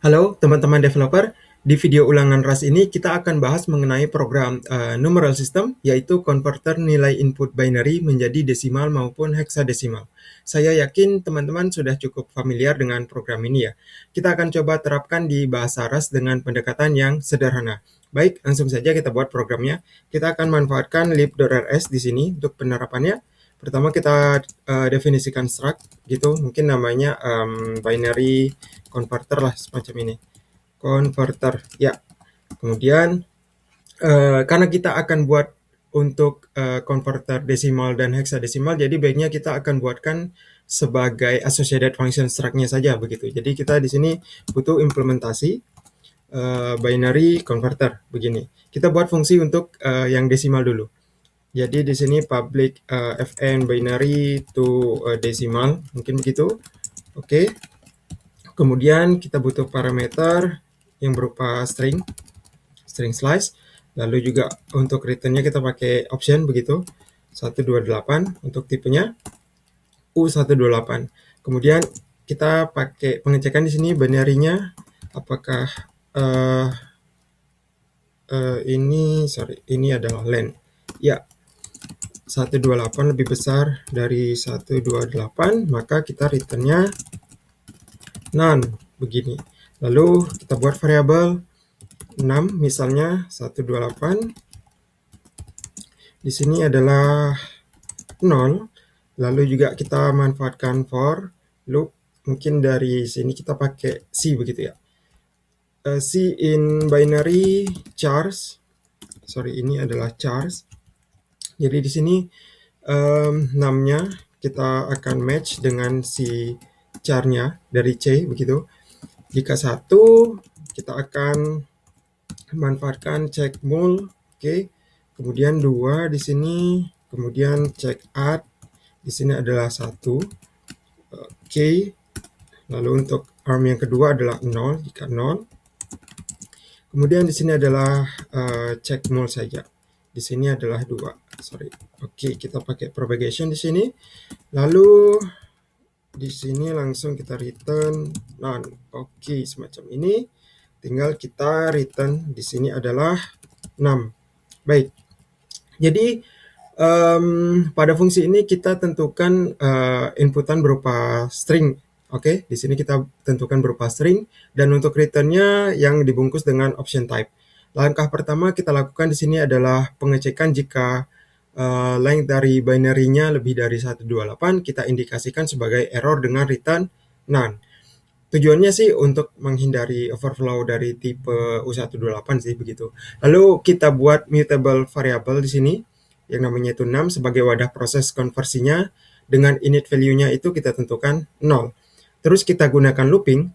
Halo teman-teman developer, di video ulangan RAS ini kita akan bahas mengenai program numeral system, yaitu converter nilai input binary menjadi desimal maupun heksadesimal. Saya yakin teman-teman sudah cukup familiar dengan program ini ya. Kita akan coba terapkan di bahasa RAS dengan pendekatan yang sederhana. Baik, langsung saja kita buat programnya. Kita akan manfaatkan lib.rs di sini untuk penerapannya. Pertama kita definisikan struct gitu, mungkin namanya binary converter lah semacam ini. Converter ya. Kemudian karena kita akan buat untuk converter desimal dan heksadesimal, jadi baiknya kita akan buatkan sebagai associated function struct-nya saja begitu. Jadi kita di sini butuh implementasi binary converter begini. Kita buat fungsi untuk yang desimal dulu. Jadi di sini public fn binary to decimal, mungkin begitu. Oke. Kemudian kita butuh parameter yang berupa string slice. Lalu juga untuk returnnya kita pakai option begitu. 128 untuk tipenya U128. Kemudian kita pakai pengecekan di sini binary-nya apakah ini adalah len. Ya, 128 lebih besar dari 128, maka kita returnnya none begini. Lalu kita buat variabel 6, misalnya 128. Di sini adalah 0. Lalu juga kita manfaatkan for loop. Mungkin dari sini kita pakai C begitu ya. C in binary chars. Sorry, ini adalah chars. Jadi di sini 6-nya kita akan match dengan si char-nya dari C begitu. Jika 1, kita akan manfaatkan check mul, oke. Kemudian 2 di sini, kemudian check add di sini adalah 1. Oke. Lalu untuk arm yang kedua adalah 0 jika 0. Kemudian di sini adalah check mul saja. Di sini adalah 2. Sorry. Oke, kita pakai propagation di sini. Lalu di sini langsung kita return none. Oke, semacam ini. Tinggal kita return di sini adalah 6. Baik. Jadi pada fungsi ini kita tentukan inputan berupa string. Oke, di sini kita tentukan berupa string, dan untuk returnnya yang dibungkus dengan option type. Langkah pertama kita lakukan di sini adalah pengecekan jika length dari binary-nya lebih dari 128, kita indikasikan sebagai error dengan return none. Tujuannya sih untuk menghindari overflow dari tipe U128 sih begitu. Lalu kita buat mutable variable di sini yang namanya itu 6 sebagai wadah proses konversinya. Dengan init value-nya itu kita tentukan 0. Terus kita gunakan looping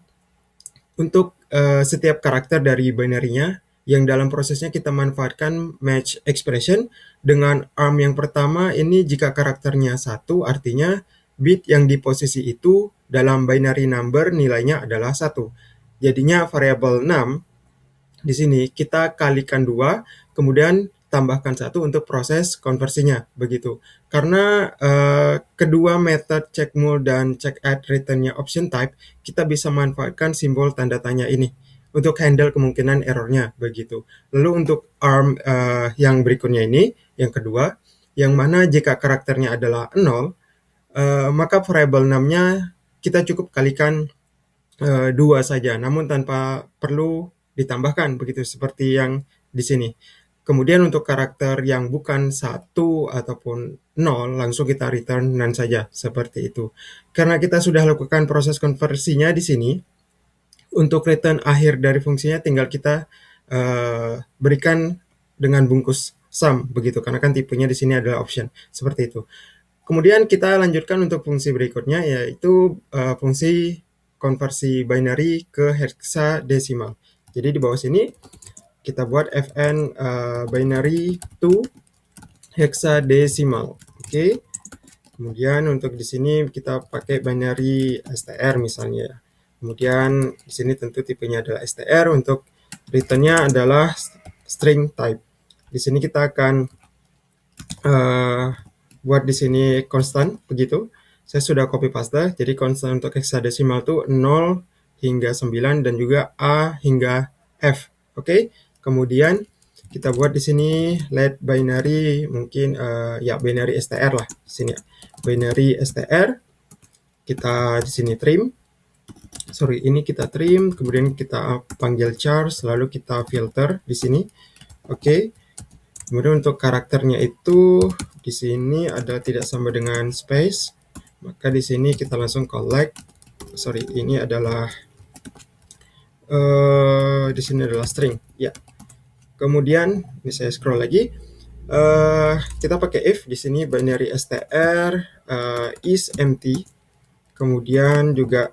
untuk setiap karakter dari binary-nya, yang dalam prosesnya kita manfaatkan match expression. Dengan arm yang pertama ini jika karakternya 1, artinya bit yang di posisi itu dalam binary number nilainya adalah 1. Jadinya variabel 6 di sini kita kalikan 2, kemudian tambahkan 1 untuk proses konversinya begitu. Karena kedua method check mul dan check add returnnya option type, kita bisa manfaatkan simbol tanda tanya ini untuk handle kemungkinan errornya begitu. Lalu untuk arm yang berikutnya ini, yang kedua, yang mana jika karakternya adalah 0, maka variabel 6-nya kita cukup kalikan 2 saja, namun tanpa perlu ditambahkan begitu seperti yang di sini. Kemudian untuk karakter yang bukan 1 ataupun 0, langsung kita return none saja seperti itu. Karena kita sudah lakukan proses konversinya di sini, untuk return akhir dari fungsinya tinggal kita berikan dengan bungkus sum begitu, karena kan tipenya di sini adalah option seperti itu. Kemudian kita lanjutkan untuk fungsi berikutnya, yaitu fungsi konversi binary ke heksadesimal. Jadi di bawah sini kita buat fn binary to heksadesimal. Oke. Kemudian untuk di sini kita pakai binary str misalnya. Kemudian di sini tentu tipenya adalah str, untuk returnnya adalah string type. Di sini kita akan buat di sini constant begitu. Saya sudah copy paste. Jadi constant untuk heksadesimal itu 0 hingga 9 dan juga A hingga F. Oke. Kemudian kita buat di sini let binary, mungkin ya binary str lah di sini. Binary str, kita di sini trim. Sorry, ini kita trim, kemudian kita panggil chars, lalu kita filter di sini. Oke. Kemudian untuk karakternya itu di sini ada tidak sama dengan space, maka di sini kita langsung collect. Sorry, ini adalah di sini adalah string. Ya. Kemudian ini saya scroll lagi. Kita pakai if di sini binary str is empty. Kemudian juga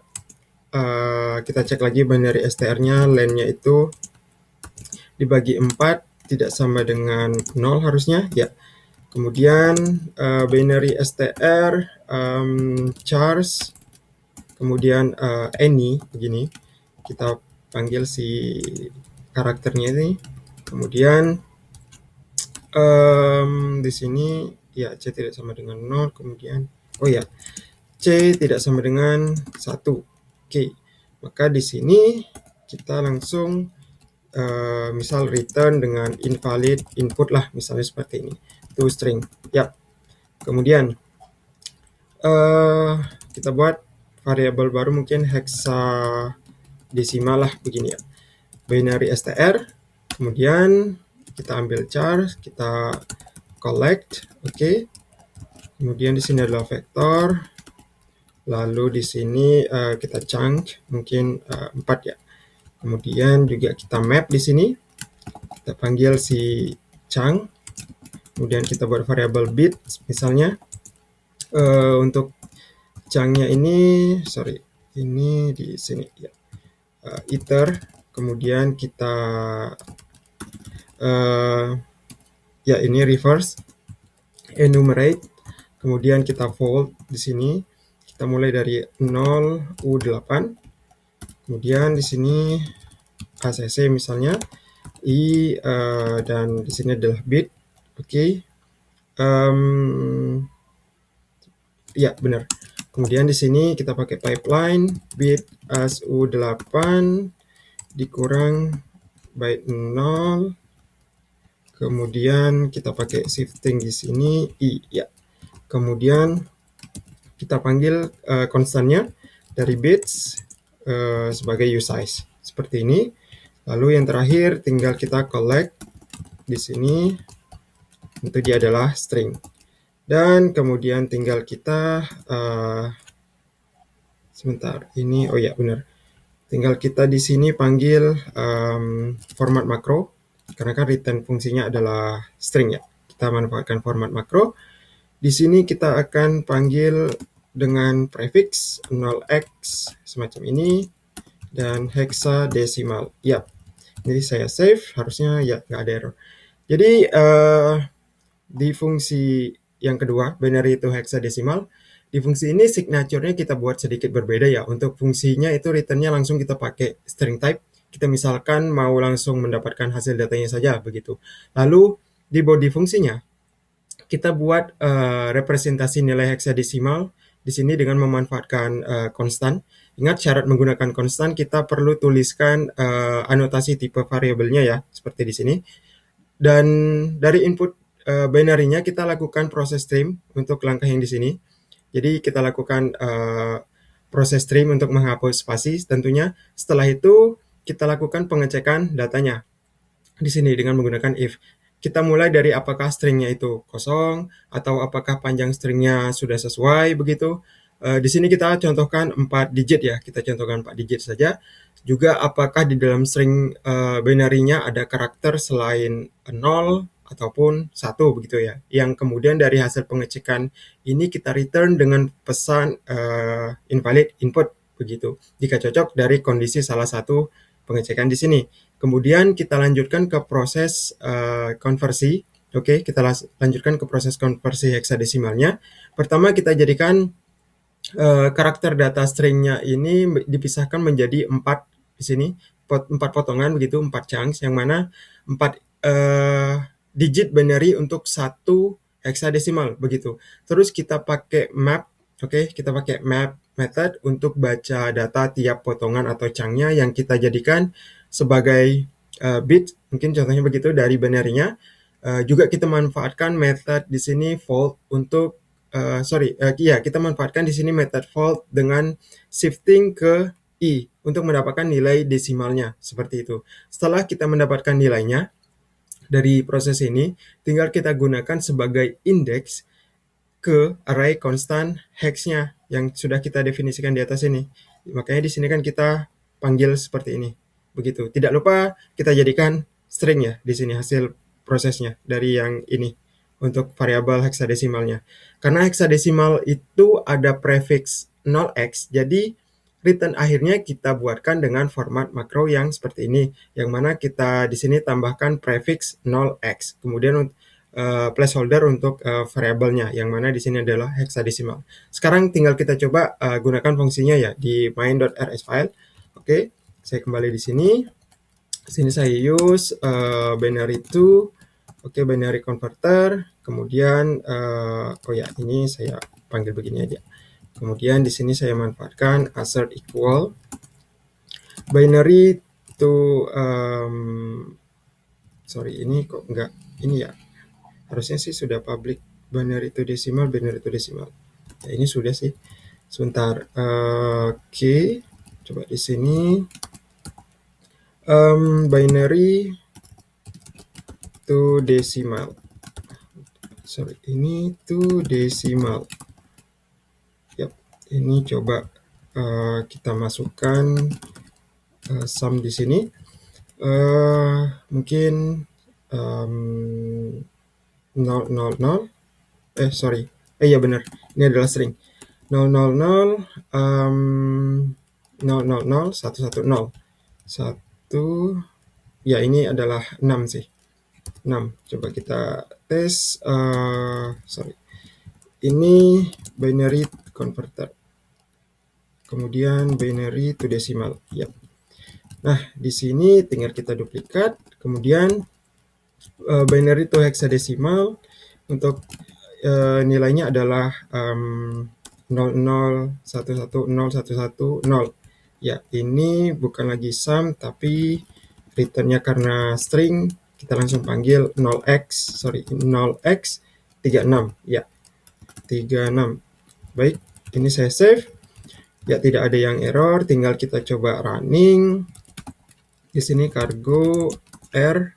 kita cek lagi binary str-nya, len-nya itu dibagi 4 tidak sama dengan 0 harusnya. Ya. Kemudian binary str chars, kemudian any begini, kita panggil si karakternya ini. Kemudian di sini ya c tidak sama dengan 0, kemudian oh ya c tidak sama dengan 1. Oke, maka di sini kita langsung misal return dengan invalid input lah, misalnya seperti ini, to string. Ya. Kemudian kita buat variabel baru, mungkin hexadesimal lah begini ya, binary str. Kemudian kita ambil char, kita collect. Oke. Kemudian di sini adalah vektor, lalu di sini kita chunk, mungkin 4 ya. Kemudian juga kita map di sini, kita panggil si chunk. Kemudian kita buat variabel bit, misalnya untuk chunknya ini, sorry, ini di sini ya, iter. Kemudian kita ya ini reverse enumerate. Kemudian kita fold di sini. Kita mulai dari 0 U8. Kemudian di sini ACC misalnya I dan di sini adalah bit. Oke. Ya, benar. Kemudian di sini kita pakai pipeline bit as U8 dikurang byte 0. Kemudian kita pakai shifting di sini I ya. Kemudian kita panggil konstannya dari bits sebagai usize seperti ini. Lalu yang terakhir tinggal kita collect di sini, itu dia adalah string. Dan kemudian tinggal kita sebentar ini, oh ya benar. Tinggal kita di sini panggil format makro, karena kan return fungsinya adalah string ya. Kita manfaatkan format makro. Di sini kita akan panggil dengan prefix 0x semacam ini dan hexadesimal. Ya. Jadi saya save, harusnya ya nggak ada error. Jadi di fungsi yang kedua, binary itu hexadesimal, di fungsi ini signature-nya kita buat sedikit berbeda ya. Untuk fungsinya itu return-nya langsung kita pakai string type. Kita misalkan mau langsung mendapatkan hasil datanya saja begitu. Lalu di body fungsinya kita buat representasi nilai hexadesimal di sini dengan memanfaatkan konstan. Ingat syarat menggunakan konstan, kita perlu tuliskan anotasi tipe variabelnya ya, seperti di sini. Dan dari input binary-nya kita lakukan proses trim untuk langkah yang di sini. Jadi kita lakukan proses trim untuk menghapus spasi tentunya. Setelah itu kita lakukan pengecekan datanya di sini dengan menggunakan if. Kita mulai dari apakah stringnya itu kosong atau apakah panjang stringnya sudah sesuai begitu. Di sini kita contohkan 4 digit ya, kita contohkan 4 digit saja. Juga apakah di dalam string binary-nya ada karakter selain 0 ataupun 1 begitu ya. Yang kemudian dari hasil pengecekan ini kita return dengan pesan invalid input begitu. Jika cocok dari kondisi salah satu pengecekan di sini. Kemudian kita lanjutkan ke proses konversi. Oke, kita lanjutkan ke proses konversi hexadesimalnya. Pertama kita jadikan karakter data stringnya ini dipisahkan menjadi 4 di sini, 4 potongan begitu, 4 chunks, yang mana 4 digit binary untuk 1 hexadesimal begitu. Terus kita pakai map, oke, kita pakai map method untuk baca data tiap potongan atau chunk-nya yang kita jadikan sebagai bit, mungkin contohnya begitu dari binary-nya. Juga kita manfaatkan method di sini fold untuk kita manfaatkan di sini method fold dengan shifting ke i untuk mendapatkan nilai desimalnya seperti itu. Setelah kita mendapatkan nilainya dari proses ini, tinggal kita gunakan sebagai indeks ke array constant hex-nya yang sudah kita definisikan di atas ini. Makanya di sini kan kita panggil seperti ini. Begitu. Tidak lupa kita jadikan string ya di sini hasil prosesnya dari yang ini untuk variabel heksadesimalnya. Karena heksadesimal itu ada prefix 0x, jadi return akhirnya kita buatkan dengan format makro yang seperti ini, yang mana kita di sini tambahkan prefix 0x, kemudian placeholder untuk variabelnya, yang mana di sini adalah heksadesimal. Sekarang tinggal kita coba gunakan fungsinya ya di main.rsfile. Oke, saya kembali di sini. Di sini saya use binary to, binary converter. Kemudian ini saya panggil begini aja. Kemudian di sini saya manfaatkan assert equal binary to ini kok enggak ini ya, harusnya sih sudah public binary to decimal. Ya, ini sudah sih. Sebentar. Oke, coba di sini binary to decimal. Ini to decimal. Yap, ini coba kita masukkan sum di sini. Mungkin 000. Iya benar. Ini adalah string. 000 000 110 1. Ya, ini adalah 6 sih. 6. Coba kita tes. Ini binary converter. Kemudian binary to decimal. Yap. Nah, di sini tinggal kita duplikat. Kemudian binary to hexadecimal untuk nilainya adalah 00110110. Ya, ini bukan lagi sum tapi returnnya karena string, kita langsung panggil 0x 36. Ya, 36. Baik, ini saya save. Ya, tidak ada yang error, tinggal kita coba running. Di sini cargo R.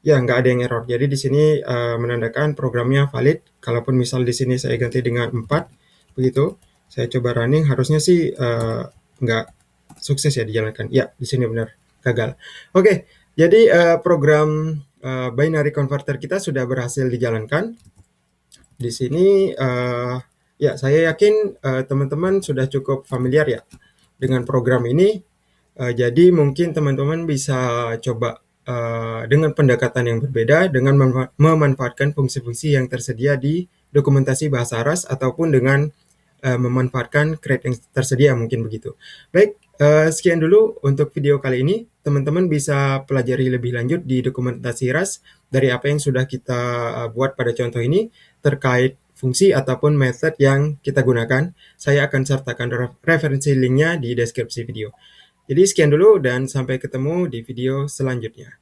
Ya, nggak ada yang error. Jadi di sini menandakan programnya valid. Kalaupun misal di sini saya ganti dengan 4, begitu. Saya coba running, harusnya sih nggak sukses ya dijalankan. Ya, di sini benar gagal. Oke, jadi program binary converter kita sudah berhasil dijalankan. Di sini ya, saya yakin teman-teman sudah cukup familiar ya dengan program ini. Jadi mungkin teman-teman bisa coba dengan pendekatan yang berbeda dengan memanfaatkan fungsi-fungsi yang tersedia di dokumentasi bahasa Rust ataupun dengan memanfaatkan crate yang tersedia, mungkin begitu. Baik, sekian dulu untuk video kali ini. Teman-teman bisa pelajari lebih lanjut di dokumentasi Rust dari apa yang sudah kita buat pada contoh ini terkait fungsi ataupun method yang kita gunakan. Saya akan sertakan referensi linknya di deskripsi video. Jadi sekian dulu dan sampai ketemu di video selanjutnya.